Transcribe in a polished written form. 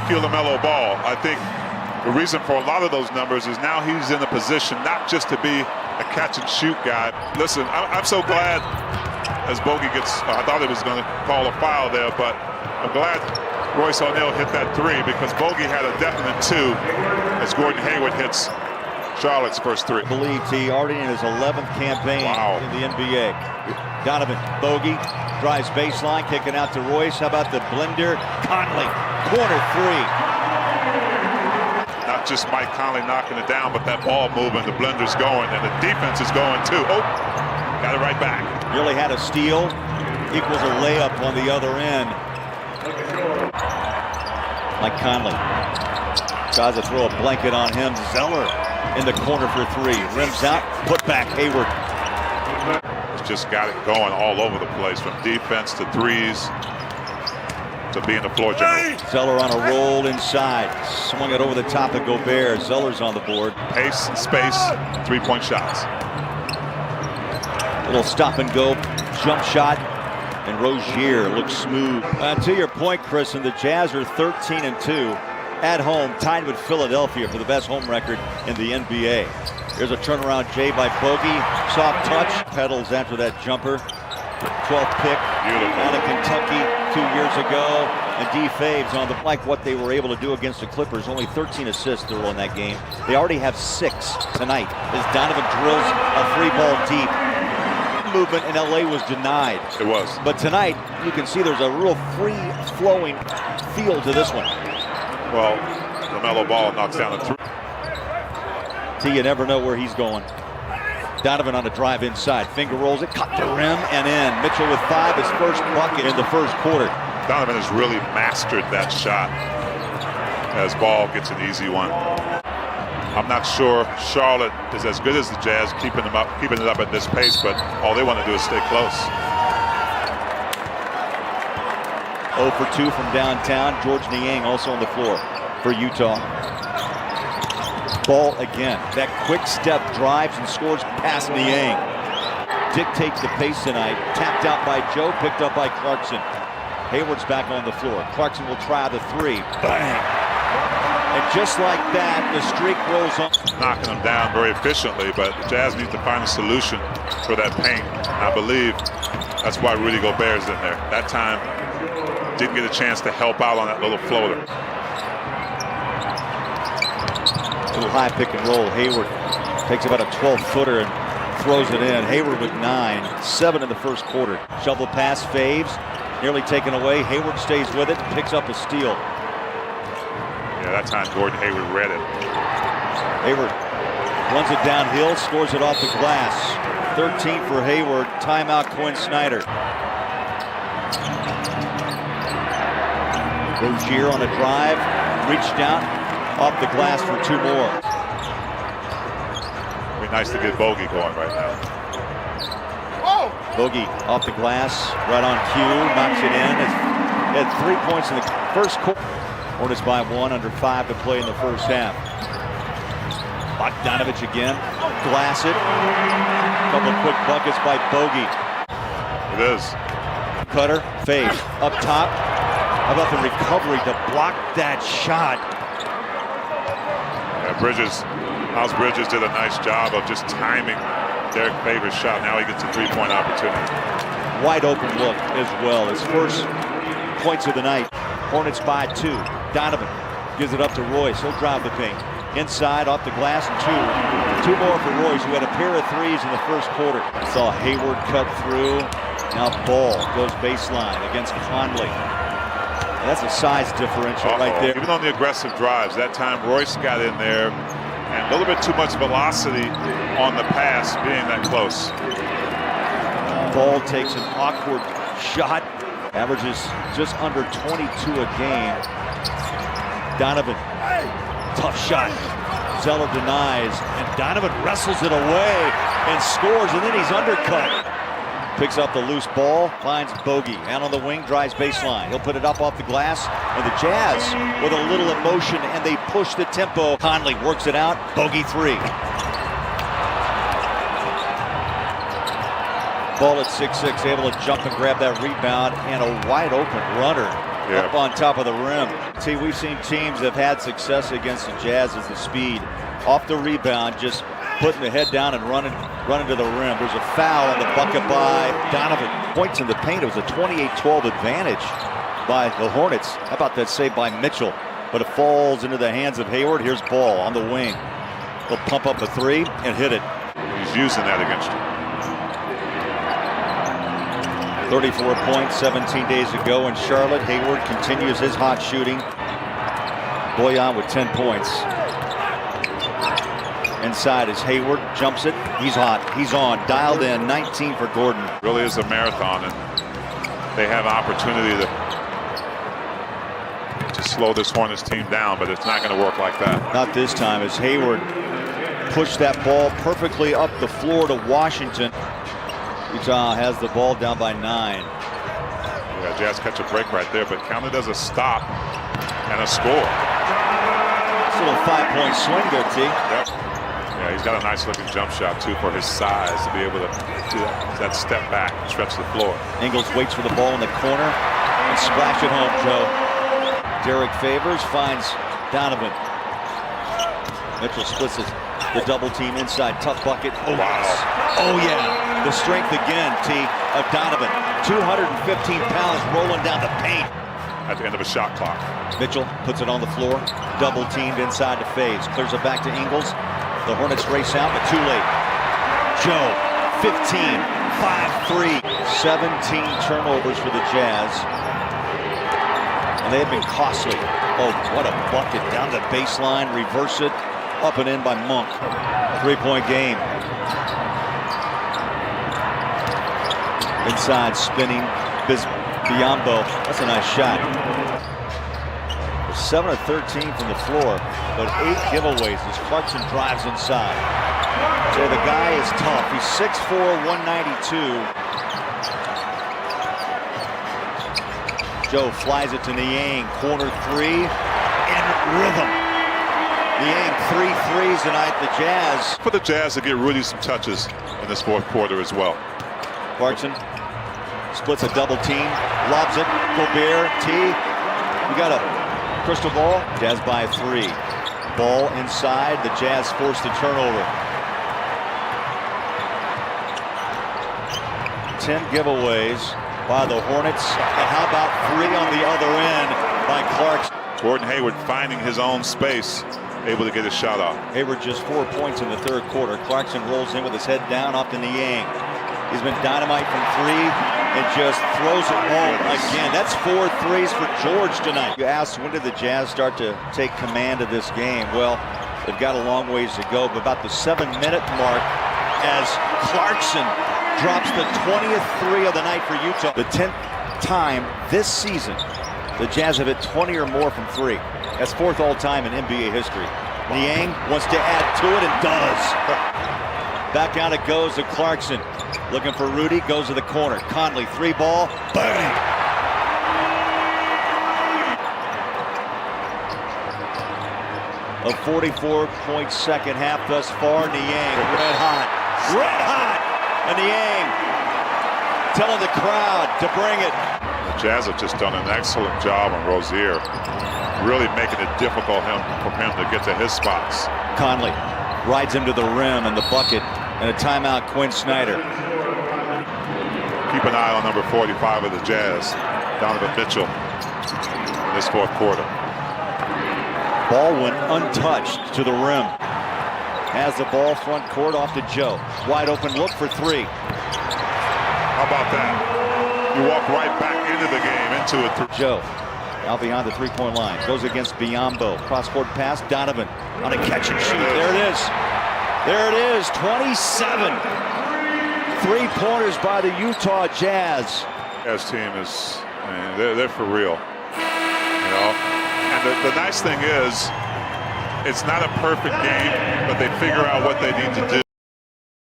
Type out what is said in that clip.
Shaquille LaMelo Ball. I think the reason for a lot of those numbers is now he's in a position not just to be a catch-and-shoot guy. Listen, I'm so glad as Bogey gets, I thought he was going to call a foul there, but I'm glad Royce O'Neal hit that three because Bogey had a definite two as Gordon Hayward hits Charlotte's first three. I believe he already in his 11th campaign in the NBA. Donovan, Bogey, drives baseline, kicking out to Royce. How about the blender? Conley, corner three. Not just Mike Conley knocking it down, but that ball moving, the blender's going, and the defense is going too. Oh, got it right back. Nearly had a steal, equals a layup on the other end. Mike Conley tries to throw a blanket on him. Zeller in the corner for three. Rims out, put back Hayward. Just got it going all over the place, from defense to threes to being the floor general. Zeller on a roll inside. Swung it over the top of Gobert. Zeller's on the board. Pace and space, three-point shots. Little stop and go jump shot. And Rozier looks smooth. To your point, Chris, and the Jazz are 13-2 at home, tied with Philadelphia for the best home record in the NBA. Here's a turnaround J by Bogey. Soft touch. Pedals after that jumper. 12th pick out of Kentucky 2 years ago. And D. Faves on the like what they were able to do against the Clippers. Only 13 assists there in that game. They already have 6 tonight as Donovan drills a three ball deep. Movement in LA was denied. It was. But tonight you can see there's a real free-flowing feel to this one. Well, LaMelo Ball knocks down a three. You never know where he's going. Donovan on a drive inside. Finger rolls it, cut the rim and in. Mitchell with 5, his first bucket in the first quarter. Donovan has really mastered that shot as Ball gets an easy one. I'm not sure Charlotte is as good as the Jazz keeping it up at this pace, but all they want to do is stay close. 0 for 2 from downtown. George Niang also on the floor for Utah. Ball again. That quick step drives and scores past Niang. Dictates the pace tonight. Tapped out by Joe, picked up by Clarkson. Hayward's back on the floor. Clarkson will try the three. Bang! And just like that, the streak rolls on. Knocking them down very efficiently, but the Jazz need to find a solution for that paint. I believe that's why Rudy Gobert is in there. That time, didn't get a chance to help out on that little floater. Little high pick and roll. Hayward takes about a 12-footer and throws it in. Hayward with 9, 7 in the first quarter. Shovel pass, Faves, nearly taken away. Hayward stays with it, picks up a steal. Yeah, that time Gordon Hayward read it. Hayward runs it downhill, scores it off the glass. 13 for Hayward. Timeout, Quinn Snyder. Rozier on a drive, reached down, off the glass for 2 more. It'd be nice to get Bogey going right now. Bogey off the glass, right on cue, knocks it in. He had 3 points in the first quarter. Hornets by 1, under 5 to play in the first half. Bogdanovich again, glass it. Couple of quick buckets by Bogey. It is. Cutter, fade, up top. How about the recovery to block that shot? Yeah, Miles Bridges did a nice job of just timing Derek Favors' shot. Now he gets a three-point opportunity. Wide open look as well. His first points of the night. Hornets by 2. Donovan gives it up to Royce. He'll drive the paint. Inside, off the glass, and 2. 2 more for Royce, who had a pair of threes in the first quarter. Saw Hayward cut through. Now Ball goes baseline against Conley. That's a size differential right there. Even on the aggressive drives, that time Royce got in there, and a little bit too much velocity on the pass being that close. Ball takes an awkward shot, averages just under 22 a game. Donovan, tough shot. Zeller denies, and Donovan wrestles it away and scores, and then he's undercut. Picks up the loose ball, finds Bogey. Out on the wing, drives baseline. He'll put it up off the glass, and the Jazz with a little emotion, and they push the tempo. Conley works it out, Bogey 3. Ball at 6'6", able to jump and grab that rebound, and a wide open runner up on top of the rim. See, we've seen teams that have had success against the Jazz as the speed. Off the rebound, just putting the head down and running to the rim. There's a foul on the bucket by Donovan. Points in the paint. It was a 28-12 advantage by the Hornets. How about that save by Mitchell? But it falls into the hands of Hayward. Here's Ball on the wing. He'll pump up a three and hit it. He's using that against you. 34 points 17 days ago in Charlotte. Hayward continues his hot shooting. Boyan with 10 points. Inside is Hayward, jumps it. He's hot, he's on, dialed in, 19 for Gordon. Really is a marathon, and they have an opportunity to slow this Hornets team down, but it's not going to work like that. Not this time, as Hayward pushed that ball perfectly up the floor to Washington. Utah has the ball down by 9. Yeah, Jazz catch a break right there, but counted as a stop and a score. It's a little 5-point swing there, T. Yep. Yeah, he's got a nice looking jump shot too for his size to be able to do that step back and stretch the floor. Ingles waits for the ball in the corner and splash it home, Joe. Derek Favors finds Donovan. Mitchell splits the double team inside, tough bucket. Oh, wow. Oh yeah, the strength again, T, of Donovan. 215 pounds rolling down the paint. At the end of a shot clock. Mitchell puts it on the floor, double teamed inside to Faves. Clears it back to Ingles. The Hornets race out, but too late. Joe, 15, 5-3, 17 turnovers for the Jazz. And they have been costly. Oh, what a bucket down the baseline, reverse it, up and in by Monk. 3-point game. Inside spinning, Biombo, that's a nice shot. 7 of 13 from the floor, but 8 giveaways as Clarkson drives inside. So the guy is tough. He's 6'4", 192. Joe flies it to Niang, corner three, in rhythm. Niang 3 threes tonight, the Jazz. For the Jazz to get Rudy some touches in this fourth quarter as well. Clarkson splits a double team, lobs it, Gobert, T. We got a crystal ball, Jazz by 3. Ball inside, the Jazz forced the turnover. 10 giveaways by the Hornets. And how about 3 on the other end by Clarkson? Gordon Hayward finding his own space, able to get his shot off. Hayward just 4 points in the third quarter. Clarkson rolls in with his head down off to Niang. He's been dynamite from 3 and just throws it home again. That's 4 threes for George tonight. You asked, when did the Jazz start to take command of this game? Well, they've got a long ways to go, but about the 7-minute mark as Clarkson drops the 20th 3 of the night for Utah. The 10th time this season the Jazz have hit 20 or more from 3. That's 4th all time in NBA history. Niang wants to add to it and does. Back out it goes to Clarkson. Looking for Rudy, goes to the corner. Conley, 3-ball, bang! A 44-point second half thus far. Niang, red hot. And Niang telling the crowd to bring it. The Jazz have just done an excellent job on Rozier, really making it difficult for him to get to his spots. Conley rides him to the rim and the bucket, and a timeout, Quinn Snyder. Keep an eye on number 45 of the Jazz, Donovan Mitchell, in this fourth quarter. Ball went untouched to the rim. Has the ball front court off to Joe. Wide open look for 3. How about that? You walk right back into the game, into it. Joe out behind the 3-point line. Goes against Biombo. Cross-court pass, Donovan on a catch and shoot. There it is. There it is, 27. 3-pointers by the Utah Jazz. Jazz team is, I mean, they're for real. You know, and the nice thing is, it's not a perfect game, but they figure out what they need to do.